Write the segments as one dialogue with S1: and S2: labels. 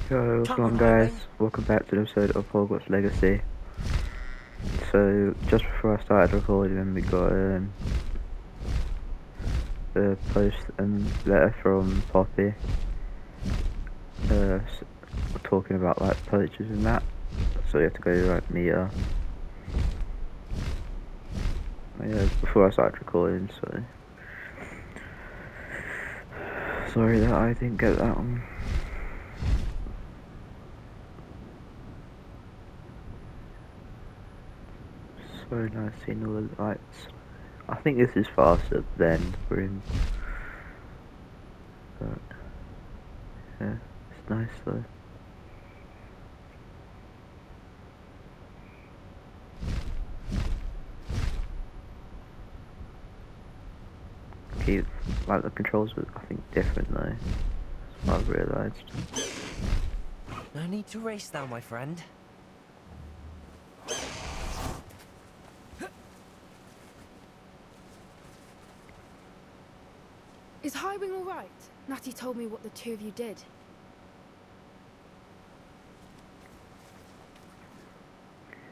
S1: Yo, what's going on guys? Welcome back to the episode of Hogwarts Legacy. So, just before I started recording, we got a post and letter from Poppy, talking about like poachers and that. So we have to go like meet her. Yeah, before I started recording, so sorry that I didn't get that one. So nice seeing all the lights. I think this is faster than we're in, but yeah, it's nice though. Keep like the controls were I think different though. That's what I've realised.
S2: No need to race now, my friend.
S3: Is Highwing all right? Natty told me what the two of you did.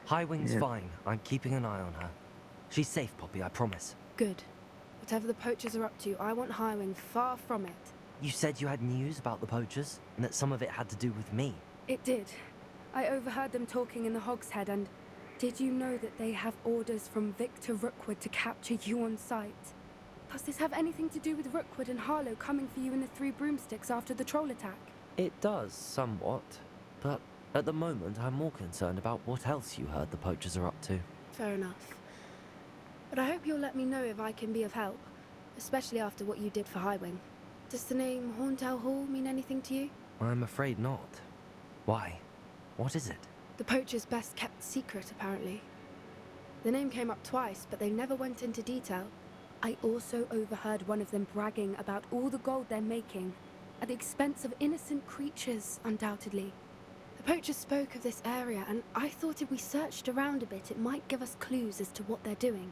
S2: Highwing's fine. I'm keeping an eye on her. She's safe, Poppy, I promise.
S3: Good. Whatever the poachers are up to, I want Highwing far from it.
S2: You said you had news about the poachers, and that some of it had to do with me.
S3: It did. I overheard them talking in the Hogshead, and did you know that they have orders from Victor Rookwood to capture you on sight? Does this have anything to do with Rookwood and Harlow coming for you in the Three Broomsticks after the troll attack?
S2: It does, somewhat. But at the moment, I'm more concerned about what else you heard the poachers are up to.
S3: Fair enough. But I hope you'll let me know if I can be of help, especially after what you did for Highwing. Does the name Horntail Hall mean anything to you?
S2: I'm afraid not. Why? What is it?
S3: The poacher's best kept secret, apparently. The name came up twice, but they never went into detail. I also overheard one of them bragging about all the gold they're making, at the expense of innocent creatures, undoubtedly. The poacher spoke of this area, and I thought if we searched around a bit, it might give us clues as to what they're doing.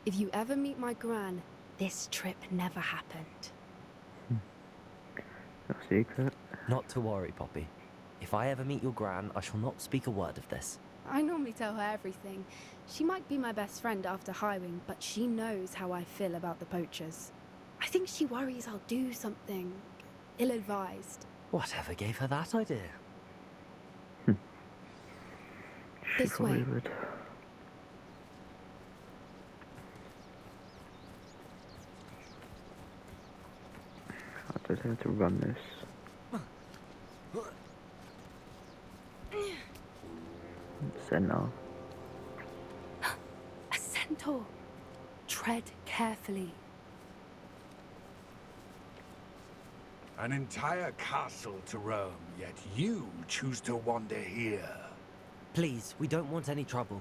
S3: If you ever meet my gran, this trip never happened.
S1: No secret.
S2: Not to worry, Poppy. If I ever meet your gran, I shall not speak a word of this.
S3: I normally tell her everything. She might be my best friend after Highwing, but she knows how I feel about the poachers. I think she worries I'll do something ill-advised.
S2: Whatever gave her that idea?
S1: She
S3: This
S1: probably
S3: way.
S1: would. I don't have to run this. Centaur.
S3: A centaur. Tread carefully.
S4: An entire castle to roam, yet you choose to wander here.
S2: Please, we don't want any trouble.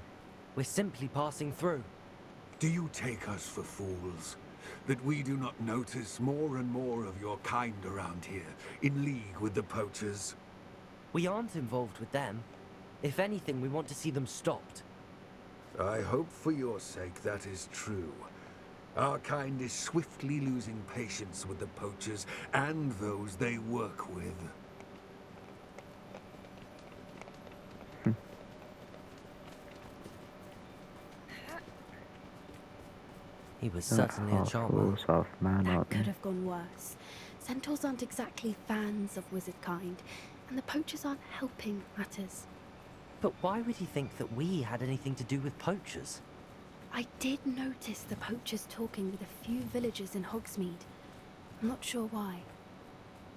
S2: We're simply passing through.
S4: Do you take us for fools? That we do not notice more and more of your kind around here, in league with the poachers?
S2: We aren't involved with them. If anything, we want to see them stopped.
S4: I hope for your sake that is true. Our kind is swiftly losing patience with the poachers and those they work with.
S2: He was certainly a charmer.
S1: Horse, half man,
S3: That
S1: aren't
S3: could
S1: they?
S3: have gone worse. Centaurs aren't exactly fans of wizard kind, and the poachers aren't helping matters.
S2: But why would he think that we had anything to do with poachers?
S3: I did notice the poachers talking with a few villagers in Hogsmeade. I'm not sure why.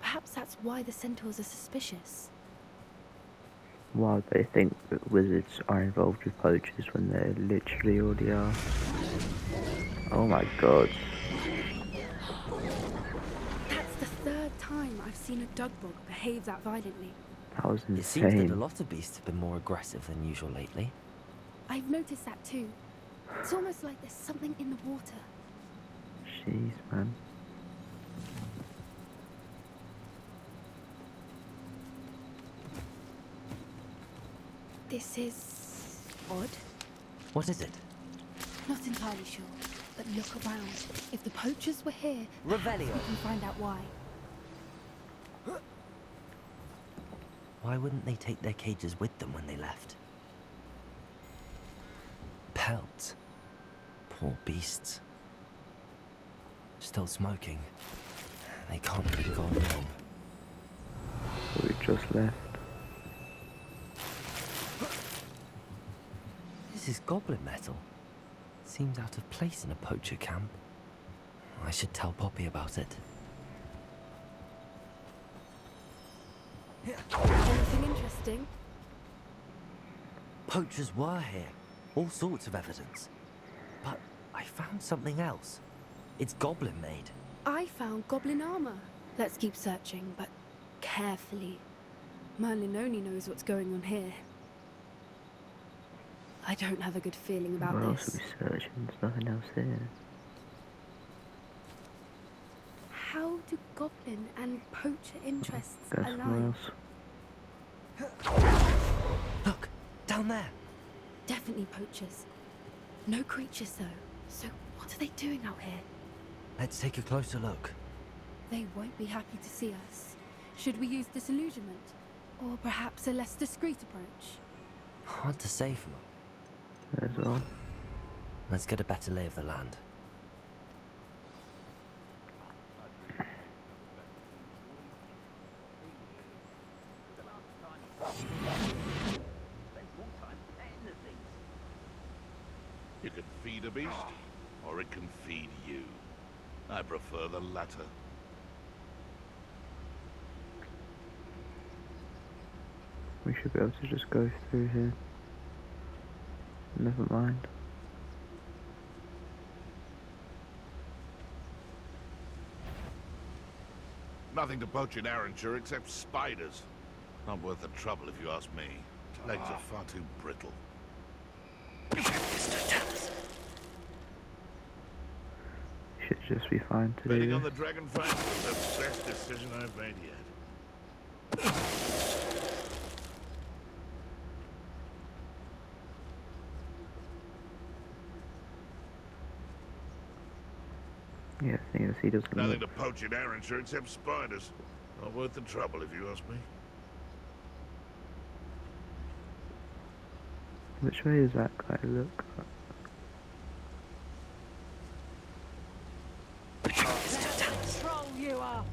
S3: Perhaps that's why the centaurs are suspicious.
S1: Why would they think that wizards are involved with poachers when they literally already are? Oh my god.
S3: That's the third time I've seen a Dugbog behave that violently.
S1: That was
S2: It seems that a
S1: insane.
S2: lot of beasts have been more aggressive than usual lately.
S3: I've noticed that too. It's almost like there's something in the water.
S1: Jeez, man.
S3: This is odd.
S2: What is it?
S3: Not entirely sure, but look around. If the poachers were here,
S2: Revelio.
S3: we can find out why.
S2: Why wouldn't they take their cages with them when they left? Pelts. Poor beasts. Still smoking. They can't have been gone long.
S1: We just left.
S2: This is goblin metal. Seems out of place in a poacher camp. I should tell Poppy about it.
S3: Anything interesting?
S2: Poachers were here. All sorts of evidence. But I found something else. It's goblin made.
S3: I found goblin armor. Let's keep searching, but carefully. Merlin only knows what's going on here. I don't have a good feeling about
S1: What else
S3: this.
S1: are we searching? There's nothing else here.
S3: How do goblin and poacher interests
S1: Go somewhere
S3: align?
S1: else.
S2: Look, down there.
S3: Definitely poachers. No creatures though. So what are they doing out here?
S2: Let's take a closer look.
S3: They won't be happy to see us. Should we use disillusionment? Or perhaps a less discreet approach?
S2: Hard to say from them.
S1: That's all.
S2: Let's get a better lay of the land.
S5: You can feed a beast, or it can feed you. I prefer the latter.
S1: We should be able to just go through here. Never mind.
S5: Nothing to poach in Arranshire except spiders. Not worth the trouble if you ask me. Legs are far too brittle.
S1: Should just be fine to
S5: Betting
S1: do
S5: on
S1: this.
S5: the dragon fight was the best decision I've made yet.
S1: Yeah, I think he doesn't
S5: Nothing
S1: look.
S5: to poach in Arranshire except spiders. Not worth the trouble if you ask me.
S1: Which way does that guy look?
S6: Troll you are!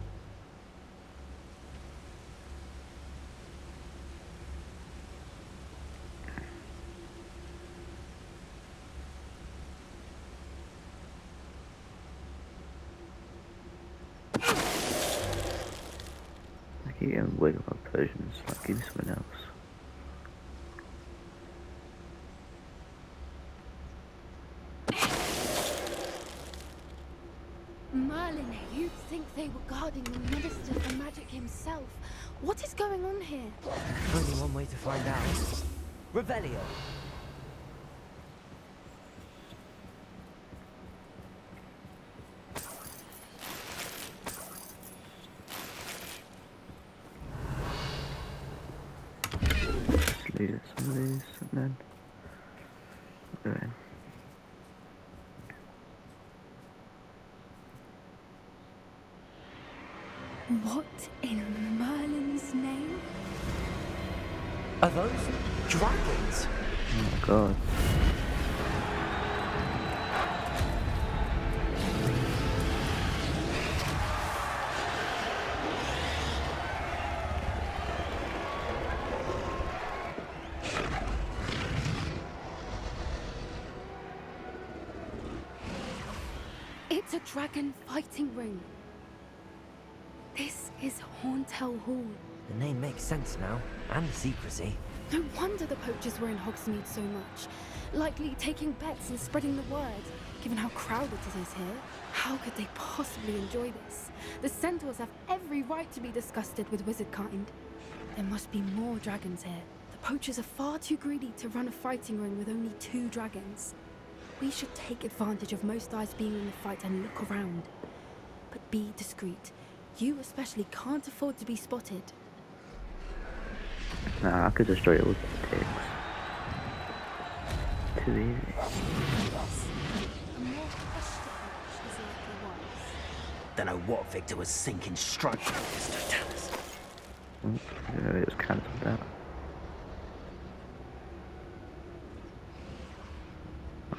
S1: I keep getting way more potions, like give me something else.
S3: Merlin, you'd think they were guarding the Minister for Magic himself. What is going on here?
S2: Only one way to find out. Revelio.
S1: Just leave some of these and then go in.
S3: What in Merlin's name?
S2: Are those dragons?
S1: Oh my god.
S3: It's a dragon fighting ring. This is Hauntel Hall.
S2: The name makes sense now, and the secrecy.
S3: No wonder the poachers were in Hogsmeade so much. Likely taking bets and spreading the word, given how crowded it is here. How could they possibly enjoy this? The centaurs have every right to be disgusted with wizard kind. There must be more dragons here. The poachers are far too greedy to run a fighting ring with only 2 dragons. We should take advantage of most eyes being in the fight and look around. But be discreet. You especially can't afford to be spotted.
S1: Nah, I could destroy all the pigs. Too easy.
S6: A more hushed approach is likely wise.
S7: Don't know what Victor was thinking striking Mr. Tallis.
S1: Oh, I didn't know it was cancelled out.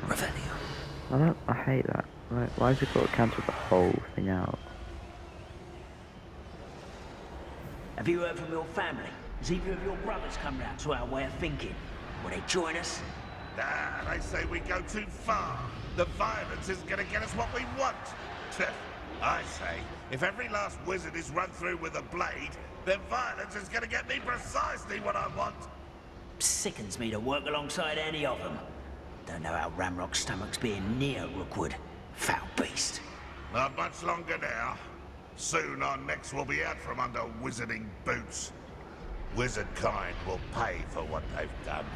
S2: Revelio.
S1: I hate that. Why has it got to cancel the whole thing out?
S7: Have you heard from your family? Has either of your brothers come round to our way of thinking? Will they join us?
S5: Nah, they say we go too far. The violence isn't going to get us what we want. I say, if every last wizard is run through with a blade, then violence is going to get me precisely what I want.
S7: Sickens me to work alongside any of them. Don't know how Ramrock's stomach's being near Rookwood. Foul beast.
S5: Not much longer now. Soon our necks will be out from under wizarding boots. Wizard kind will pay for what they've done.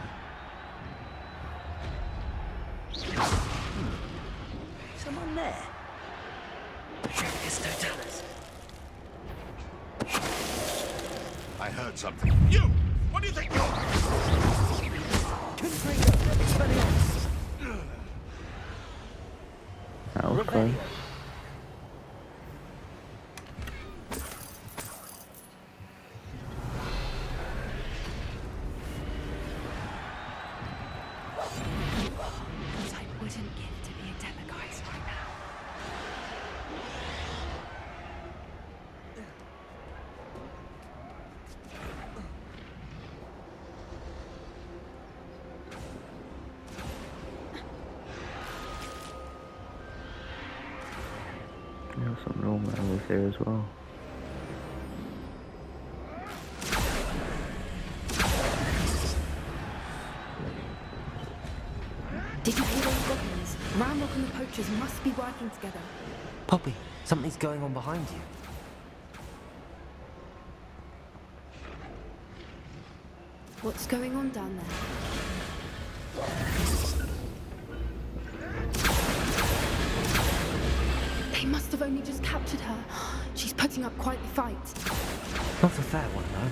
S7: Someone there.
S2: It's Totalis.
S5: I heard something. You! What do you think you're...
S1: That was close.
S3: What I wouldn't give to be a demiguise right now.
S1: There's some normal levels here as well.
S3: Did you hear those goblins? Ramrock and the poachers must be working together.
S2: Poppy, something's going on behind you.
S3: What's going on down there? They must have only just captured her. She's putting up quite the fight.
S2: Not a fair one, though.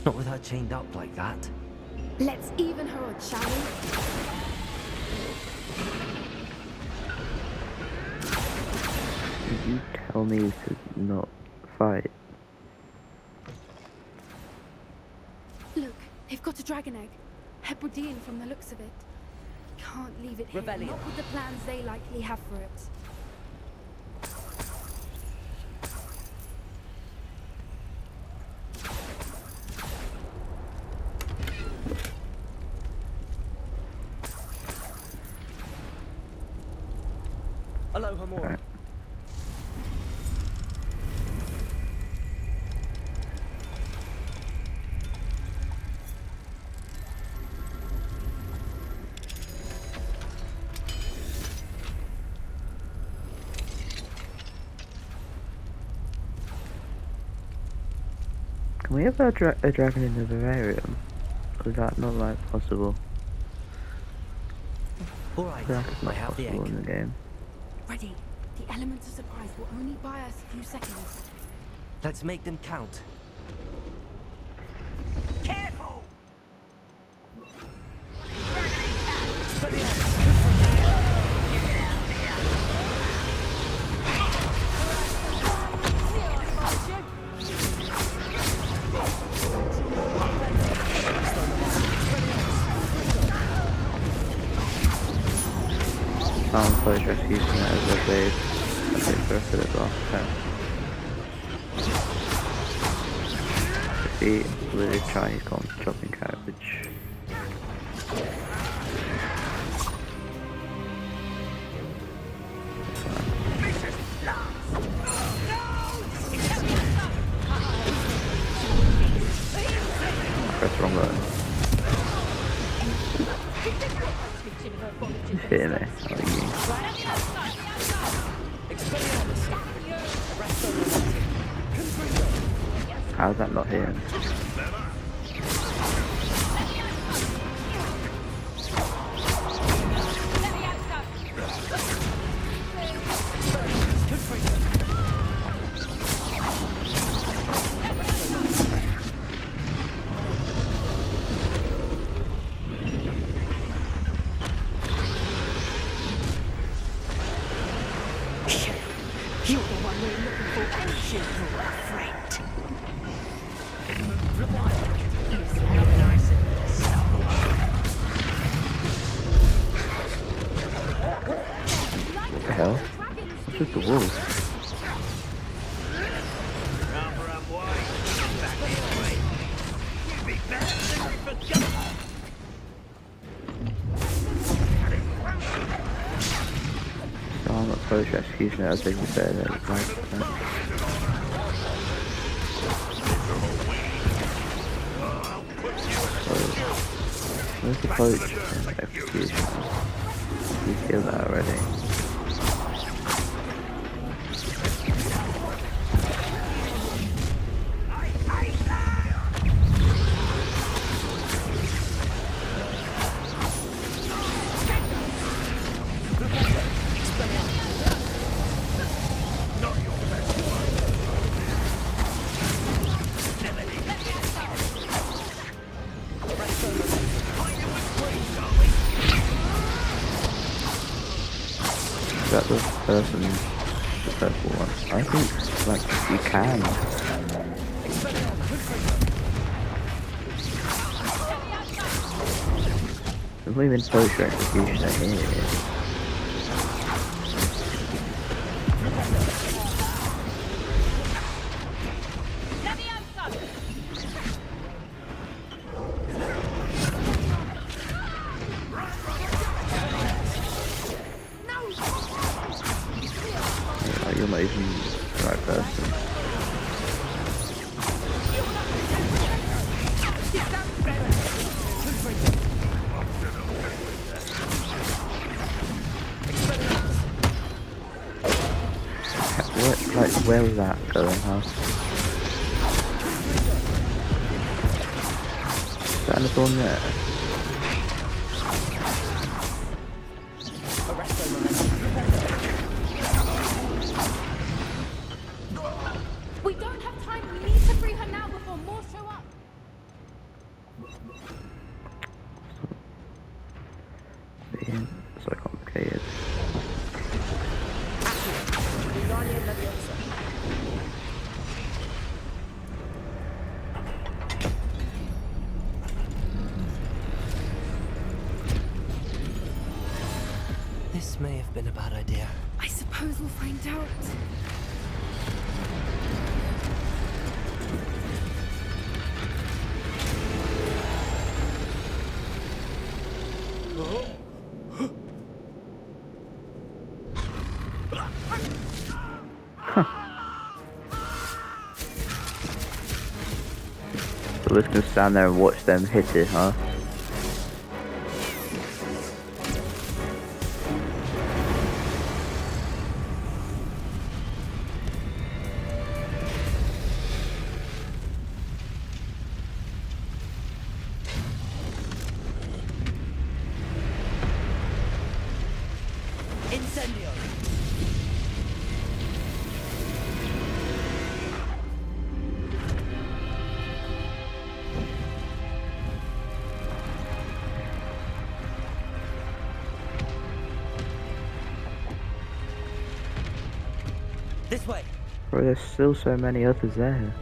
S2: Not with her chained up like that.
S3: Let's even her odds, shall we?
S1: Did you tell me to not fight?
S3: Look, they've got a dragon egg. Hebridean from the looks of it. Can't leave it here.
S6: Rebellion.
S3: Not with the plans they likely have for it.
S2: Aloha, Mora.
S1: Alright. Can we have a dragon in the vivarium? Or is that not like possible?
S2: Alright,
S1: That's
S2: I
S1: not
S2: have the
S1: possible in
S2: egg.
S1: the game.
S3: Ready. The element of surprise will only buy us a few seconds.
S2: Let's make them count.
S7: Careful!
S1: So just using that as a blade. I think for a bit last time. Defeat with a Chinese chopping cabbage. Press the wrong button. Hit me. How's that not hitting?
S6: You're the one we're looking for, ain't you, friend?
S1: What the hell? It's just the wolf. So I'm not poacher executioner as they would say that. Where's the poacher execution? You killed that already. Is that the person, the purple one? I think, like, you can. There's not even poacher executioner here. Like, you're not even the right person. Where was that going, huh? Is that another one there?
S3: We don't have time. We need to free her now before more show up.
S1: Being so complicated.
S2: This may have been a bad idea.
S3: I suppose we'll find out.
S1: So we're just gonna stand there and watch them hit it, huh?
S7: Incendio! This way!
S1: Bro, there's still so many others there.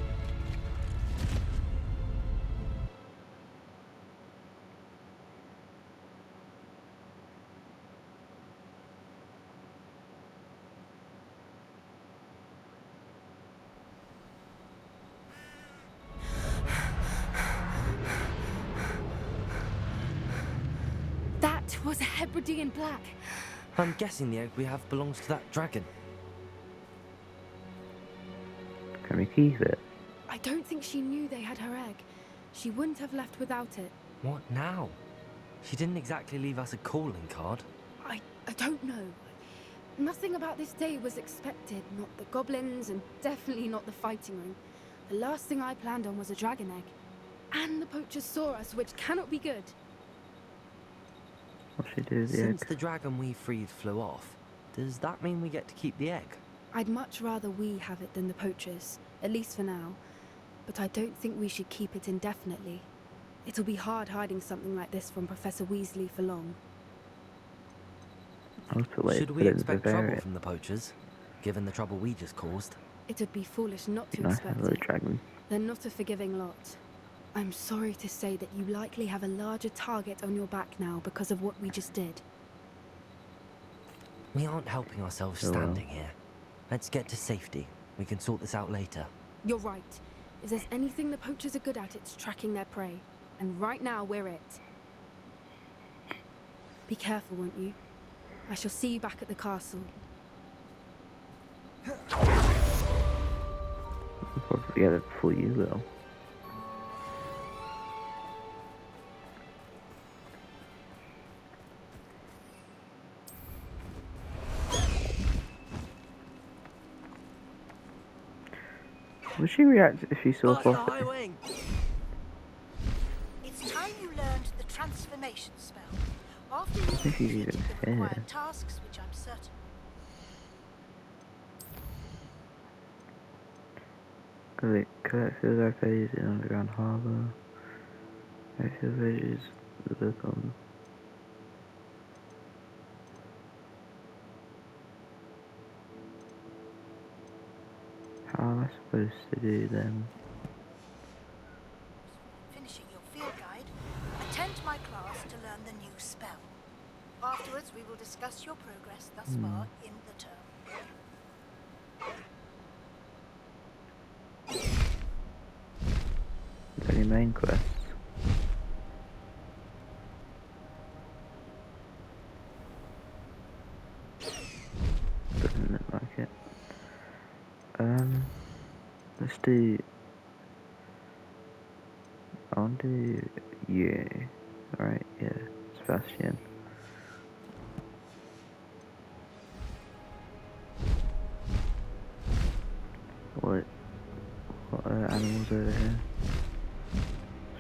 S3: That was a Hebridean black.
S2: I'm guessing the egg we have belongs to that dragon.
S1: Can we keep it?
S3: I don't think she knew they had her egg. She wouldn't have left without it.
S2: What now? She didn't exactly leave us a calling card.
S3: I don't know. Nothing about this day was expected. Not the goblins, and definitely not the fighting ring. The last thing I planned on was a dragon egg. And the poachers saw us, which cannot be good.
S1: What should we do with the
S2: Since
S1: egg?
S2: the dragon we freed flew off, does that mean we get to keep the egg?
S3: I'd much rather we have it than the poachers, at least for now. But I don't think we should keep it indefinitely. It'll be hard hiding something like this from Professor Weasley for long.
S1: I'll have to wait
S2: Should
S1: for
S2: we
S1: them to
S2: expect trouble
S1: Bavaria.
S2: from the poachers, given the trouble we just caused?
S3: It'd be foolish not to
S1: Nice to
S3: expect
S1: have a
S3: it.
S1: dragon.
S3: They're not a forgiving lot. I'm sorry to say that you likely have a larger target on your back now because of what we just did.
S2: We aren't helping ourselves
S1: Oh well.
S2: standing here. Let's get to safety. We can sort this out later.
S3: You're right. If there's anything the poachers are good at, it's tracking their prey. And right now, we're it. Be careful, won't you? I shall see you back at the castle.
S1: I'll probably get it before you will. Would she react if she saw
S2: Master
S1: Poppy?
S2: Highwing!
S6: It's time you learned the transformation spell. After
S1: think
S6: you've
S1: she's
S6: completed
S1: even
S6: the required
S1: here.
S6: tasks, which I'm certain.
S1: Collect field guide pages in underground harbour. Collect field pages to the book on. How am I supposed to do them?
S6: Finishing your field guide, attend my class to learn the new spell. Afterwards, we will discuss your progress thus far in the term.
S1: Any main quests? Doesn't look like it. Let's do. I'll do you. Alright, yeah. Sebastian. What animals over here?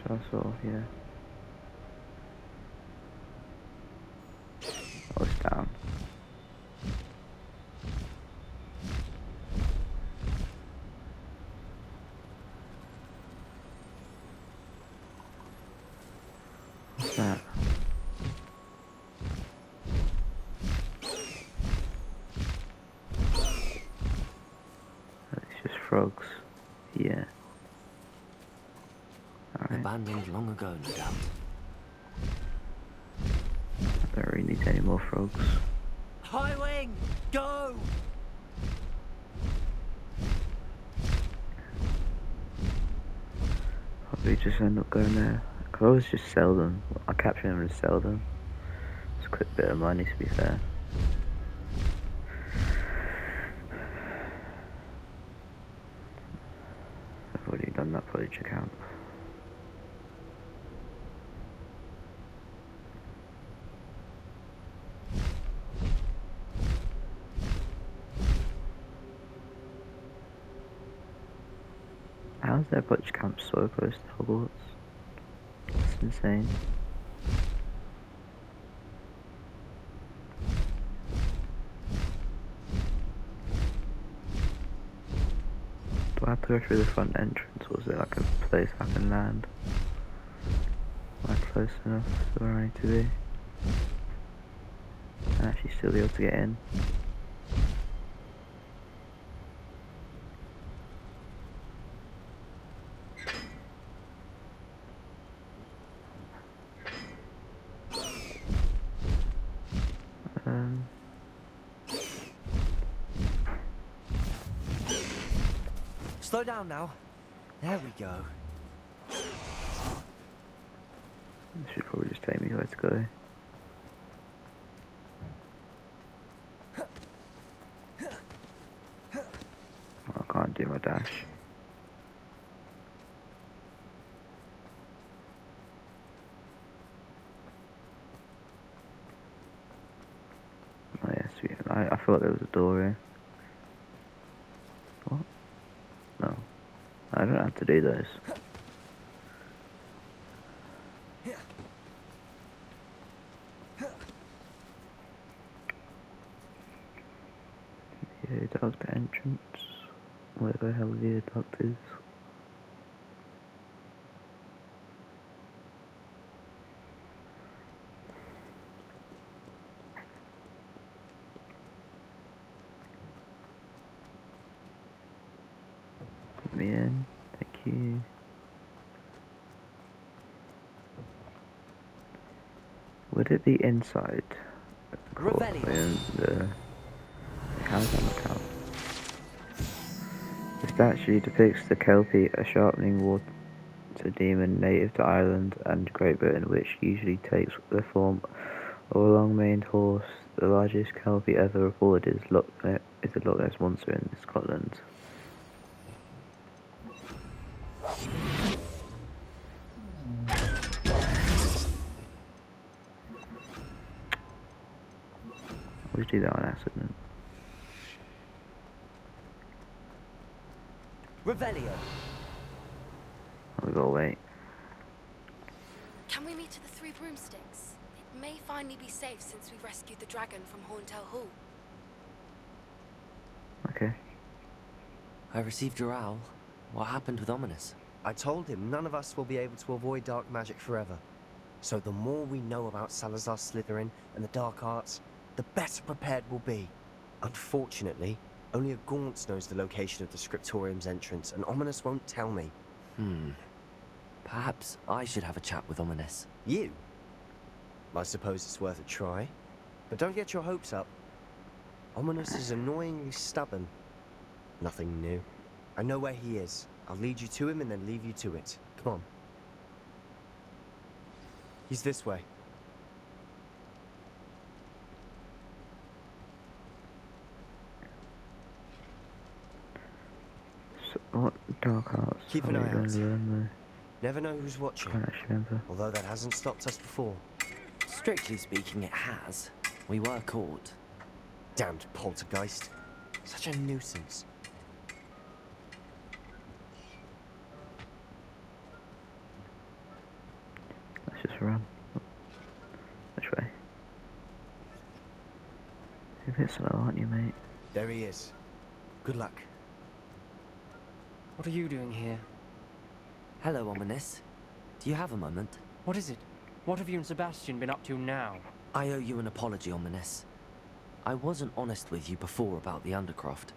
S1: Shall yeah. Oh, it's down. What's that? It's just frogs. Yeah. Alright.
S2: Abandoned long ago, no doubt.
S1: I don't really need any more frogs.
S2: Highwing! Go!
S1: Probably just end up going there. I could always just sell them. I capture them and sell them. It's a quick bit of money, to be fair. I've already done that footage account. How's their butch camp so close to Hogwarts? It's insane. Do I have to go through the front entrance, or is it like a place I can land? Am I close enough to where I need to be? And actually still be able to get in.
S2: Slow down now. There we go.
S1: This should probably just take me where to go. Oh, I can't do my dash. Oh yeah, sweet. I thought there was a door here. What? No. I don't have to do those. Viaduct entrance. Where the hell viaduct is? Put me in. Thank you. Would it be inside the
S2: Revelio.
S1: courtroom? How does that look out? The statue depicts the Kelpie, a sharpening water demon native to Ireland and Great Britain, which usually takes the form of a long-maned horse. The largest Kelpie ever reported is a Loch Ness monster in Scotland. Always do that on accident.
S2: Revelio.
S1: We gotta wait.
S3: Can we meet at the Three Broomsticks? It may finally be safe since we rescued the dragon from Horntail Hall.
S1: Okay.
S2: I received your owl. What happened with Ominous?
S8: I told him none of us will be able to avoid dark magic forever. So the more we know about Salazar Slytherin and the dark arts, the better prepared we'll be. Unfortunately, only a Gaunt knows the location of the Scriptorium's entrance, and Ominous won't tell me.
S2: Perhaps I should have a chat with Ominous.
S8: You? I suppose it's worth a try. But don't get your hopes up. Ominous is annoyingly stubborn. Nothing new. I know where he is. I'll lead you to him and then leave you to it. Come on. He's this way.
S1: So, what dark arts?
S8: Keep
S1: are
S8: an
S1: we
S8: eye
S1: going
S8: out.
S1: to learn
S8: Never know who's watching.
S1: Can't actually remember.
S8: Although that hasn't stopped us before.
S2: Strictly speaking, it has. We were caught.
S8: Damned poltergeist. Such a nuisance.
S1: Let's just run. Which way? You're a bit slow, aren't you, mate?
S8: There he is. Good luck.
S9: What are you doing here?
S2: Hello, Ominous. Do you have a moment?
S9: What is it? What have you and Sebastian been up to now?
S2: I owe you an apology, Ominous. I wasn't honest with you before about the Undercroft.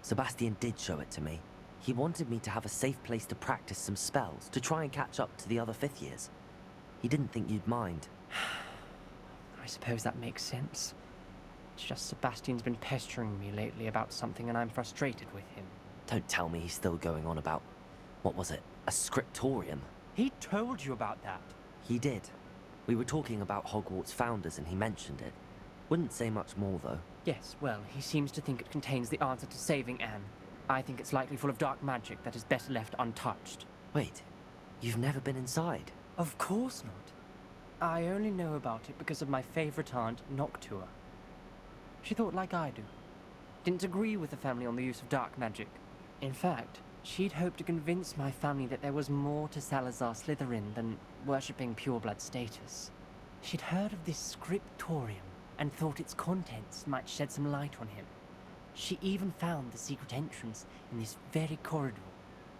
S2: Sebastian did show it to me. He wanted me to have a safe place to practice some spells, to try and catch up to the other fifth years. He didn't think you'd mind.
S9: I suppose that makes sense. It's just Sebastian's been pestering me lately about something and I'm frustrated with him.
S2: Don't tell me he's still going on about, what was it, a scriptorium?
S9: He told you about that.
S2: He did. We were talking about Hogwarts founders and he mentioned it. Wouldn't say much more though.
S9: Yes, well, he seems to think it contains the answer to saving Anne. I think it's likely full of dark magic that is better left untouched.
S2: Wait, you've never been inside?
S9: Of course not. I only know about it because of my favorite aunt, Noctua. She thought like I do. Didn't agree with the family on the use of dark magic. In fact, she'd hoped to convince my family that there was more to Salazar Slytherin than worshipping pureblood status. She'd heard of this scriptorium and thought its contents might shed some light on him. She even found the secret entrance in this very corridor.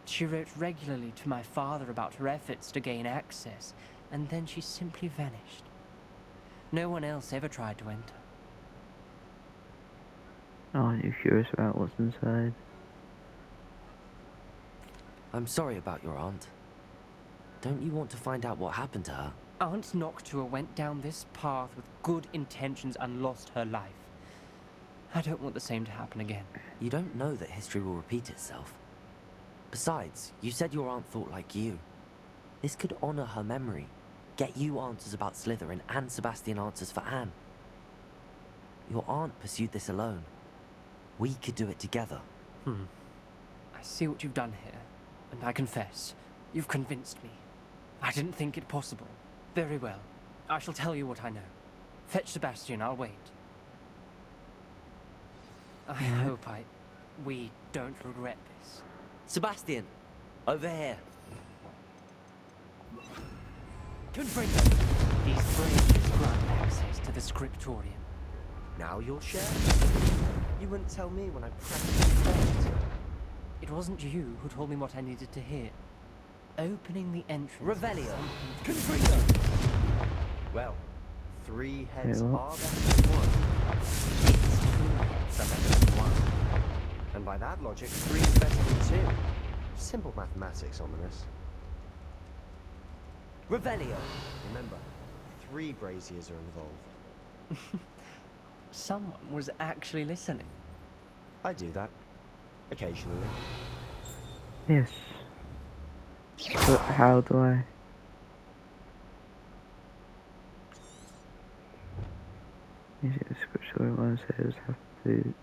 S9: She wrote regularly to my father about her efforts to gain access, and then she simply vanished. No one else ever tried to enter.
S1: Aren't you curious about what's inside?
S2: I'm sorry about your aunt. Don't you want to find out what happened to her?
S9: Aunt Noctua went down this path with good intentions and lost her life. I don't want the same to happen again.
S2: You don't know that history will repeat itself. Besides, you said your aunt thought like you. This could honor her memory, get you answers about Slytherin and Sebastian answers for Anne. Your aunt pursued this alone. We could do it together.
S9: I see what you've done here, and I confess, you've convinced me. I didn't think it possible. Very well. I shall tell you what I know. Fetch Sebastian, I'll wait. I hope we don't regret this.
S2: Sebastian, over here.
S9: Confringo! These branches grant access to the scriptorium.
S8: Now you'll share? You wouldn't tell me when I practiced first.
S9: It wasn't you who told me what I needed to hear. Opening the entrance...
S2: Revelio!
S9: Confringo!
S8: Well, 3 heads
S1: Yeah.
S8: are better than 1. It's 2 heads are better than 1. And by that logic, 3 is better than 2. Simple mathematics, Ominous.
S2: Revelio!
S8: Remember, 3 braziers are involved.
S9: Someone was actually listening.
S8: I do that. Occasionally.
S1: Yes. But how do I? Is it the scripture one says have to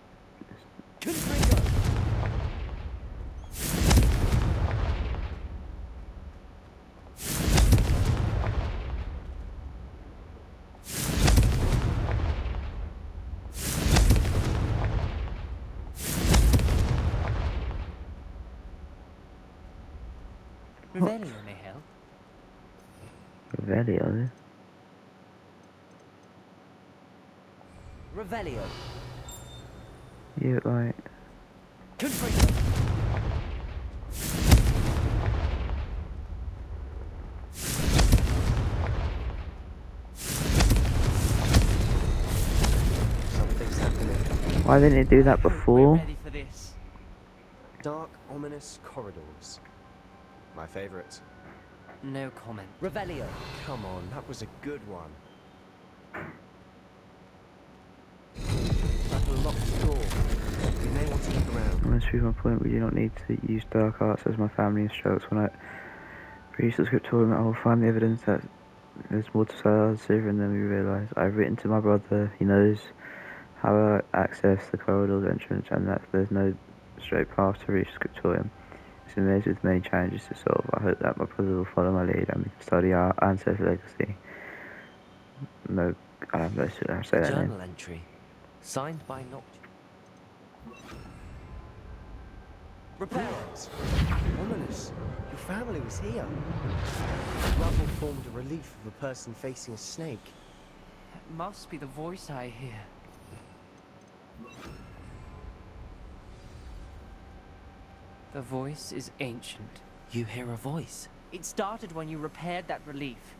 S9: Revelio may help.
S1: Revelio?
S2: Revelio.
S1: You like
S8: Something's happening.
S1: why didn't it do that
S9: We're
S1: before?
S9: ready for this.
S8: Dark, ominous corridors. My favorite.
S9: No comment.
S2: Revelio.
S8: Come on, that was a good one. Like a locked door. You may want to look around.
S1: Let's prove my point. We do not need to use dark arts as my family instructs. When I reach the scriptorium, I will find the evidence that there's more to Slytherin than we realise. I've written to my brother. He knows how I access the corridor's entrance and that there's no straight path to reach the scriptorium. It's a maze with many challenges to solve. I hope that my brother will follow my lead and we can study our ancestral legacy. No, I have no say that name.
S2: Journal entry. Signed by
S8: Repairs! Ominous. Your family was here. The rubble formed a relief of a person facing a snake.
S9: It must be the voice I hear. The voice is ancient.
S2: You hear a voice.
S9: It started when you repaired that relief.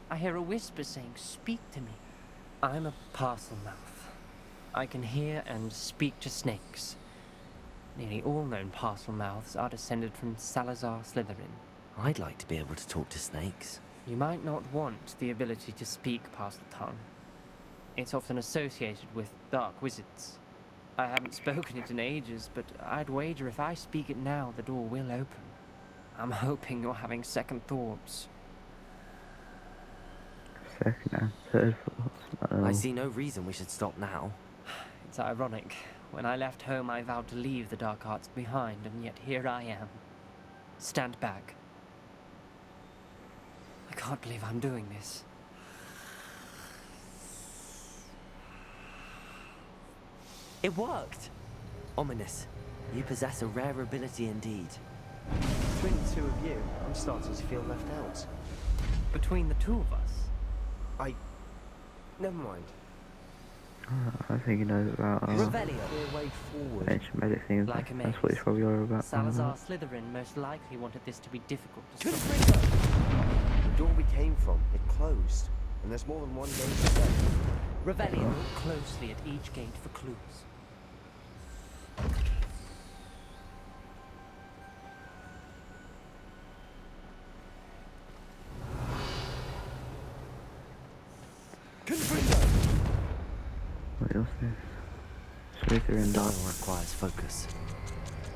S9: I hear a whisper saying, "Speak to me." I'm a parcel mouth. I can hear and speak to snakes. Nearly all known parcel mouths are descended from Salazar Slytherin.
S2: I'd like to be able to talk to snakes.
S9: You might not want the ability to speak parcel tongue. It's often associated with dark wizards. I haven't spoken it in ages, but I'd wager if I speak it now, the door will open. I'm hoping you're having second thoughts.
S1: Second and third thoughts.
S2: I see no reason we should stop now.
S9: It's ironic. When I left home, I vowed to leave the dark arts behind, and yet here I am. Stand back. I can't believe I'm doing this.
S2: It worked! Ominous. You possess a rare ability indeed.
S8: Between the two of you, I'm starting to feel left out.
S9: Between the two of us,
S8: Never mind.
S1: I think he knows about
S2: Revelio.
S8: Clear way forward.
S1: ancient magic things.
S9: Like a
S1: That's what it's
S9: maze.
S1: probably all about.
S9: Salazar Slytherin most likely wanted this to be difficult to stop.
S8: The door we came from, it closed. And there's more than one gate left.
S2: Revelio.
S9: Look closely at each gate for clues.
S1: What else is? Slytherin
S2: Dial
S1: dark.
S2: requires focus.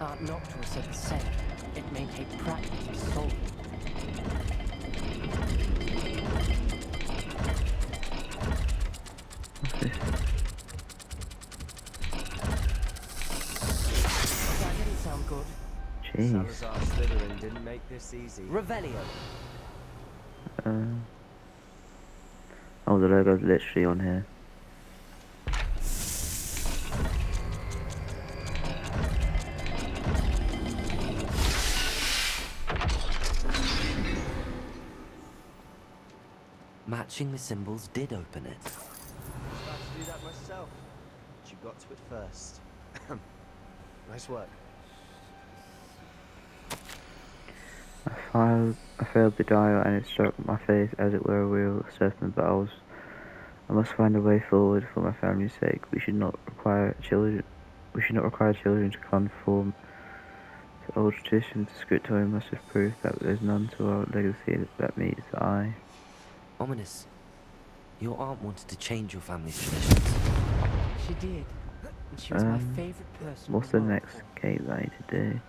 S9: Art Noctua said the same. It may take practice to solve it.
S1: What's this?
S9: That didn't sound good.
S1: Jeez.
S8: Salazar Slytherin didn't make this easy.
S2: Revelio.
S1: Oh, the logo's literally on here.
S2: Matching the symbols did open it.
S8: I was about to do that myself. But you got to it first. Nice work.
S1: I failed the dial and it struck my face as it were a wheel of serpent bells. I must find a way forward for my family's sake. We should not require children to conform to old traditions. The scriptorium must have proof that there's none to our legacy that meets the eye.
S2: Ominous. Your aunt wanted to change your family's traditions.
S9: She did. And she was my favorite person
S1: What's
S9: in
S1: the
S9: the world
S1: next
S9: for.
S1: gate that I need to do?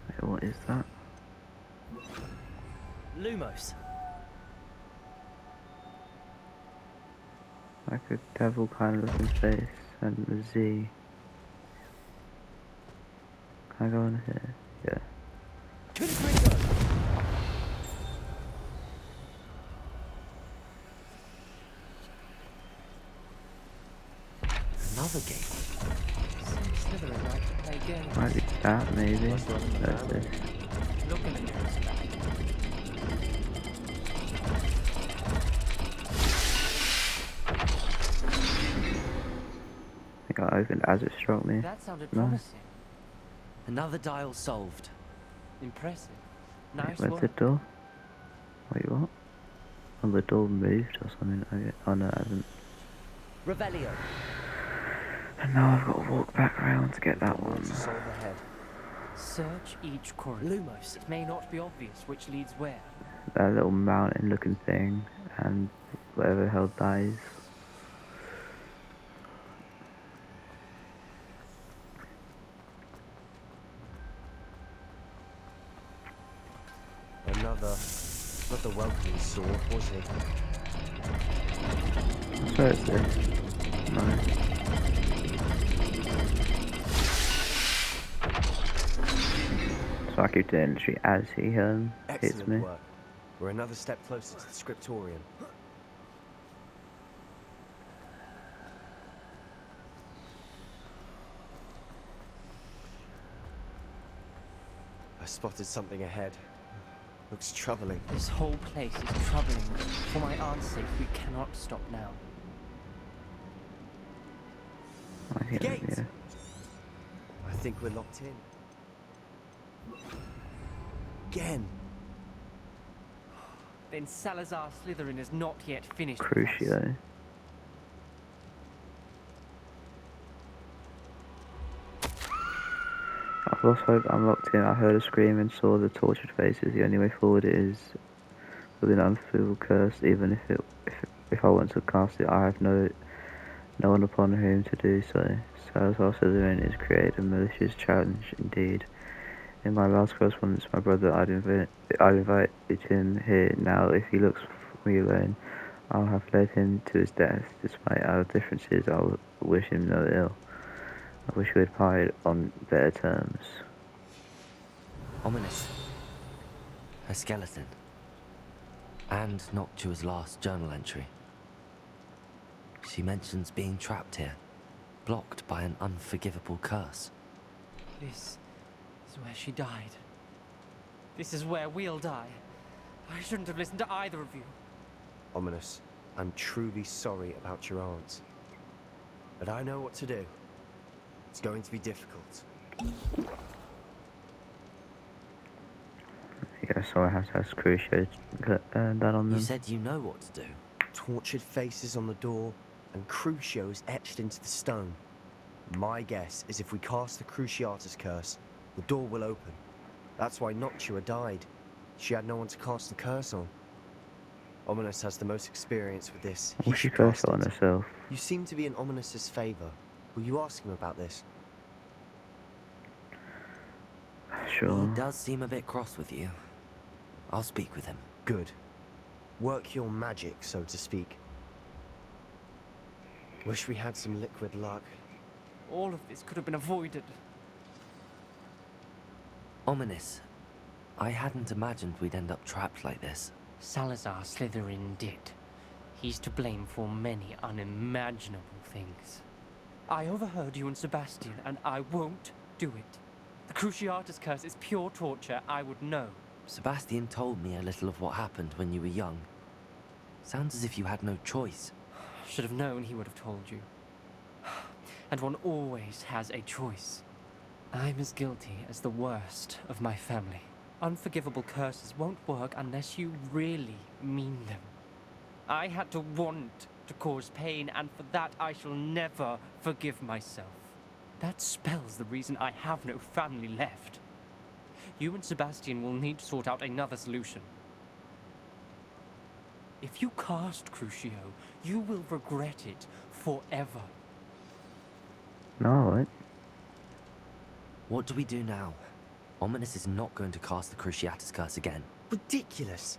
S1: Wait, what is that?
S2: Lumos.
S1: Like a devil kind of looking face and a Z. Can I go in here? Yeah.
S2: Another gate.
S9: Seems Slytherin like to play games.
S1: Might be that, maybe.
S8: Must run in the
S1: That's
S8: family.
S1: this.
S9: Look at the nearest back.
S1: I think I opened as it struck me.
S9: That sounded
S1: No.
S9: promising.
S2: Another dial solved.
S9: Impressive.
S1: Wait,
S9: Nice
S1: where's the
S9: work.
S1: door? Wait, what? Oh, the door moved or something. Okay. Oh no, it hasn't.
S2: Revelio.
S1: And now I've got to walk back around to get that
S8: More
S1: one.
S8: to solve ahead.
S9: Search each corridor.
S2: Lumos.
S9: It may not be obvious which leads where.
S1: That little mountain looking thing and whatever the hell dies.
S8: Not the welcoming sword, was it?
S1: Where is this? No. So I keep doing literally as he hits
S8: Excellent
S1: me.
S8: work. We're another step closer to the scriptorium. I spotted something ahead. Looks troubling.
S9: This whole place is troubling. For my aunt's sake, we cannot stop now.
S1: I think,
S8: Gate!
S1: yeah.
S8: I think we're locked in. Again.
S9: Then Salazar Slytherin is not yet finished with us.
S1: Crucio. I've lost hope. I'm locked in. I heard a scream and saw the tortured faces. The only way forward is with an unfulfilled curse. Even if I want to cast it, I have no one upon whom to do so. Salazar Slytherin is created a malicious challenge indeed. In my last correspondence, my brother, I'd invited him here. Now, if he looks for me alone, I'll have led him to his death. Despite our differences, I'll wish him no ill. I wish we had parted on better terms.
S2: Ominous. A skeleton. And Noctua's last journal entry. She mentions being trapped here, blocked by an unforgivable curse.
S9: This is where she died. This is where we'll die. I shouldn't have listened to either of you.
S8: Ominous. I'm truly sorry about your aunt. But I know what to do. It's going to be difficult.
S1: Yeah, so I have to ask Crucio that on
S2: You
S1: them.
S2: said you know what to do.
S8: Tortured faces on the door, and Crucios etched into the stone. My guess is if we cast the Cruciatus curse, the door will open. That's why Noctua died. She had no one to cast the curse on. Ominous has the most experience with this. He
S1: Well, she
S8: should
S1: cursed
S8: cast
S1: on
S8: it.
S1: herself.
S8: You seem to be in Ominous's favor. Will you ask him about this?
S1: Sure.
S2: He does seem a bit cross with you. I'll speak with him.
S8: Good. Work your magic, so to speak. Wish we had some liquid luck.
S9: All of this could have been avoided.
S2: Ominous. I hadn't imagined we'd end up trapped like this.
S9: Salazar Slytherin did. He's to blame for many unimaginable things. I overheard you and Sebastian, and I won't do it. The Cruciatus curse is pure torture, I would know.
S2: Sebastian told me a little of what happened when you were young. Sounds as if you had no choice.
S9: Should have known he would have told you. And one always has a choice. I'm as guilty as the worst of my family. Unforgivable curses won't work unless you really mean them. I had to want to cause pain, and for that I shall never forgive myself. That spell's the reason I have no family left. You and Sebastian will need to sort out another solution. If you cast Crucio, you will regret it forever.
S1: No, what?
S2: What do we do now? Ominous is not going to cast the Cruciatus Curse again.
S8: Ridiculous.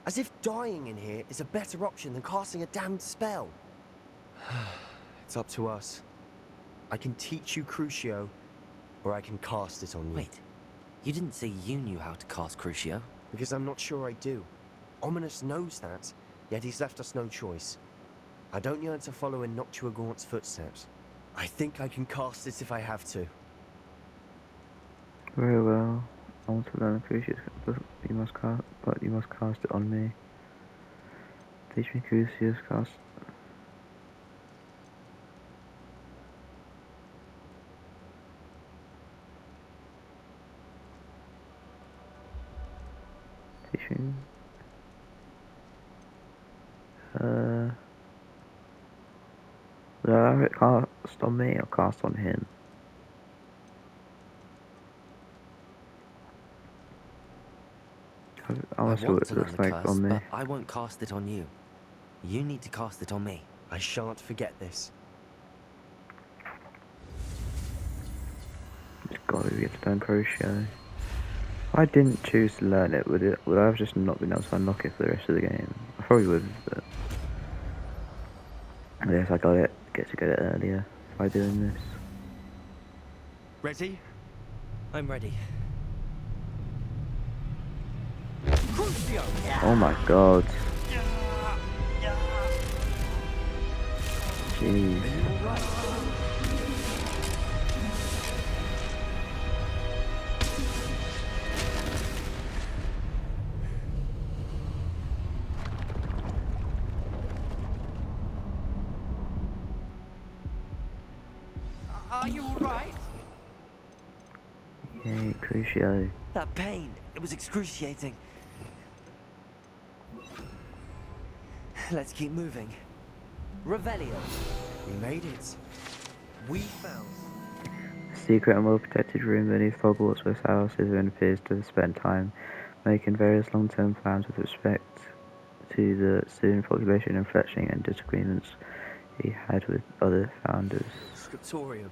S8: As if dying in here is a better option than casting a damned spell. It's up to us. I can teach you Crucio, or I can cast it on you.
S2: Wait, you didn't say you knew how to cast Crucio?
S8: Because I'm not sure I do. Ominous knows that, yet he's left us no choice. I don't yearn to follow in Noctua Gaunt's footsteps. I think I can cast it if I have to.
S1: Very well. I want to learn Crucius, but you must cast it on me. Teach me Crucius cast. Teach me. Will I have it cast on me or cast on him? I want to see what it looks like on me.
S2: But I won't cast it on you. You need to cast it on me.
S8: I shan't forget this.
S1: Just gotta get to learn Crucio. If I didn't choose to learn it, would I have just not been able to unlock it for the rest of the game? I probably would, but I guess I get to get it earlier by doing this.
S8: Ready?
S2: I'm ready.
S8: Crucio!
S1: Oh my god. Jeez.
S9: Are you alright?
S1: Yay, Crucio.
S2: That pain, it was excruciating. Let's keep moving. Revelio.
S8: We made it. We found.
S1: A secret and well-protected room beneath Hogwarts where Salazar Slytherin appears to spend time making various long-term plans with respect to the student population and fletching and disagreements he had with other founders.
S8: Scriptorium.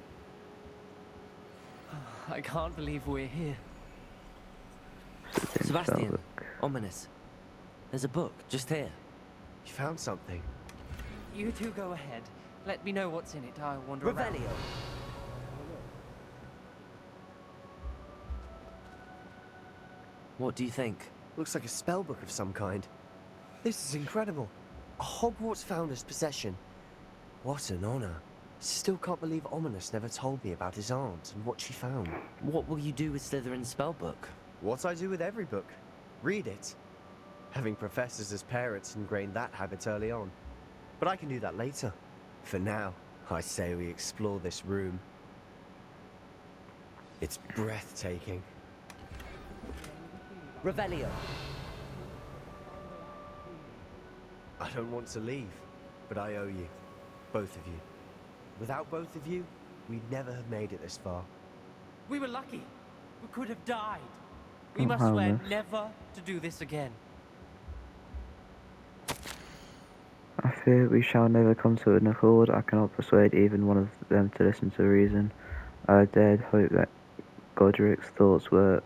S9: I can't believe we're here.
S2: Sebastian, Ominous. There's a book just here.
S8: You found something.
S9: You two go ahead. Let me know what's in it. I'll wander around.
S2: Revelio. What do you think?
S8: Looks like a spell book of some kind. This is incredible. A Hogwarts founder's possession. What an honor. Still can't believe Ominous never told me about his aunt and what she found.
S2: What will you do with Slytherin's spellbook?
S8: What I do with every book. Read it. Having professors as parents ingrained that habit early on. But I can do that later. For now, I say we explore this room. It's breathtaking.
S2: Revelio.
S8: I don't want to leave, but I owe you. Both of you. Without both of you, we'd never have made it this far.
S9: We were lucky. We could have died. We
S1: Oh,
S9: must swear
S1: harmless.
S9: never to do this again.
S1: I fear we shall never come to an accord. I cannot persuade even one of them to listen to reason. I dared hope that Godric's thoughts were...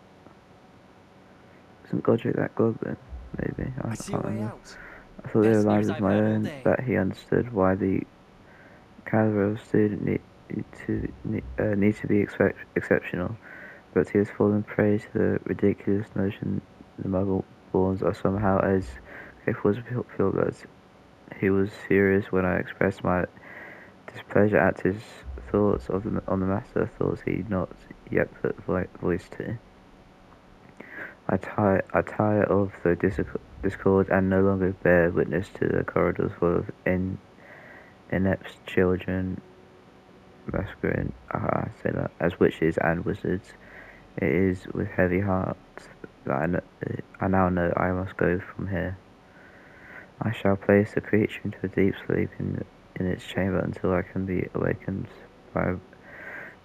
S1: Isn't Godric that goblin? Maybe.
S8: I see a
S1: can't
S8: way
S1: remember.
S8: out.
S1: I thought they were
S9: Best
S1: lives
S9: news
S1: of
S9: I've
S1: my
S9: heard all
S1: own,
S9: day.
S1: that he understood why the caliber of student need to be exceptional, but he has fallen prey to the ridiculous notion the Muggle-borns are somehow as capable as purebloods. He was furious when I expressed my displeasure at his thoughts on the matter, thoughts he'd not yet put voice to. I tire of the discord and no longer bear witness to the corridors full of inept children masquerading, say that, as witches and wizards. It is with heavy heart that I now know I must go from here. I shall place the creature into a deep sleep in its chamber until I can be awakened by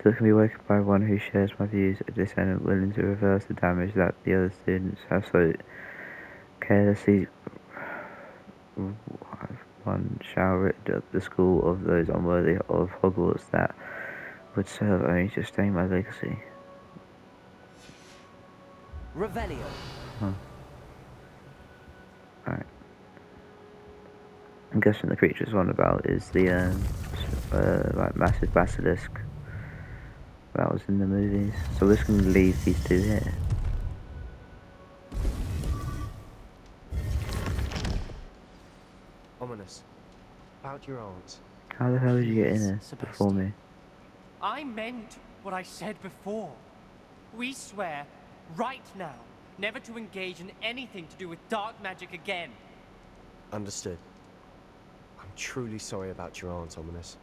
S1: Thus can be awakened by one who shares my views, a descendant willing to reverse the damage that the other students have so carelessly one shall rid the school of those unworthy of Hogwarts that would serve only to stain my legacy.
S2: Revelio.
S1: Huh. Alright. I'm guessing the creature's on about is the like massive basilisk that was in the movies. So we're just gonna leave these two here.
S8: Ominous. About your aunt.
S1: How the hell did you get in
S9: Please,
S1: here before
S9: Sebastian.
S1: me?
S9: I meant what I said before. We swear, right now, never to engage in anything to do with dark magic again.
S8: Understood. I'm truly sorry about your aunt, Ominous.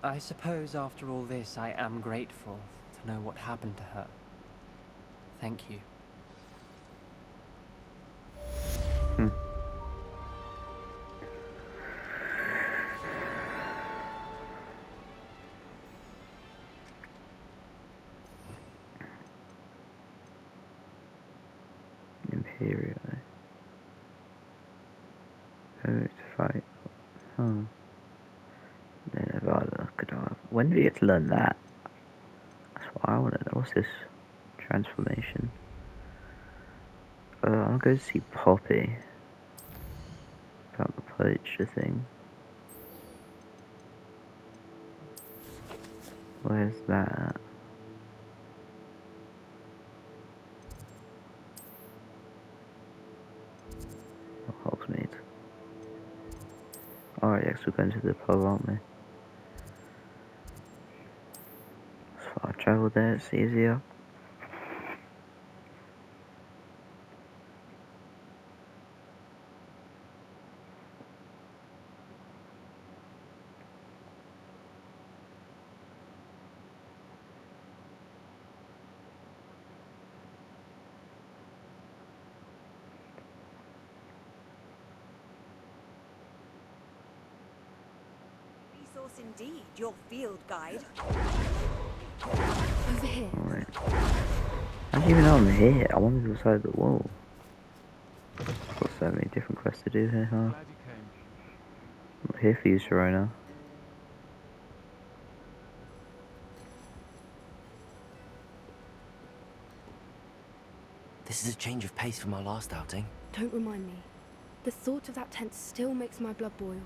S9: I suppose after all this, I am grateful to know what happened to her. Thank you.
S1: Imperial. Oh, to fight. Huh. When do we get to learn that? That's what I want to know. What's this transformation? I'm going to see Poppy about the poacher thing. Where's that at? Oh, Hogsmeade. Alright, yes, we're going to the pub, aren't we? As far as I travel there, it's easier.
S10: Resource indeed, your field guide.
S3: Over here.
S1: Alright. How do you even know I'm here? I wanted to side the wall. Got so many different quests to do here, huh? I'm here for you, Sharona.
S2: This is a change of pace from our last outing.
S3: Don't remind me. The thought of that tent still makes my blood boil.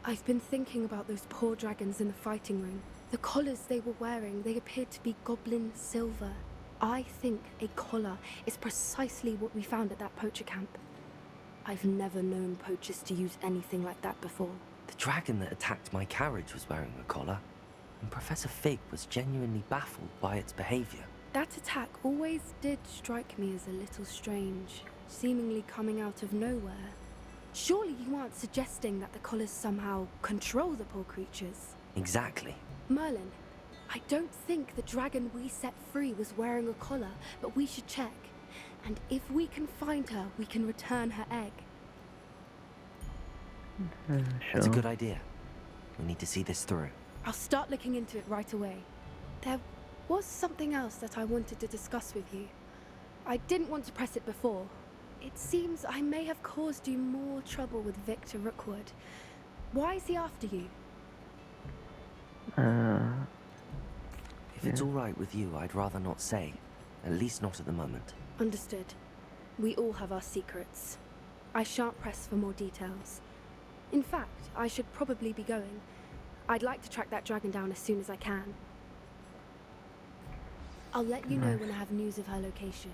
S3: I've been thinking about those poor dragons in the fighting ring. The collars they were wearing, they appeared to be goblin silver. I think a collar is precisely what we found at that poacher camp. I've never known poachers to use anything like that before.
S2: The dragon that attacked my carriage was wearing a collar, and Professor Fig was genuinely baffled by its behavior.
S3: That attack always did strike me as a little strange, seemingly coming out of nowhere. Surely you aren't suggesting that the collars somehow control the poor creatures?
S2: Exactly.
S3: Merlin, I don't think the dragon we set free was wearing a collar, but we should check. And if we can find her, we can return her egg.
S1: Sure.
S2: That's a good idea. We need to see this through.
S3: I'll start looking into it right away. There was something else that I wanted to discuss with you. I didn't want to press it before. It seems I may have caused you more trouble with Victor Rookwood. Why is he after you?
S2: If it's all right with you, I'd rather not say. At least not at the moment.
S3: Understood. We all have our secrets. I shan't press for more details. In fact, I should probably be going. I'd like to track that dragon down as soon as I can. I'll let you know when I have news of her location.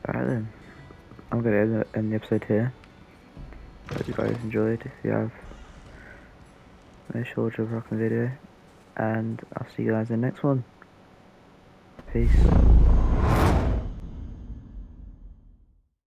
S1: Alright then. I'm gonna end the episode here. Hope you guys enjoyed. If you have, make sure to rock the video. And I'll see you guys in the next one. Peace.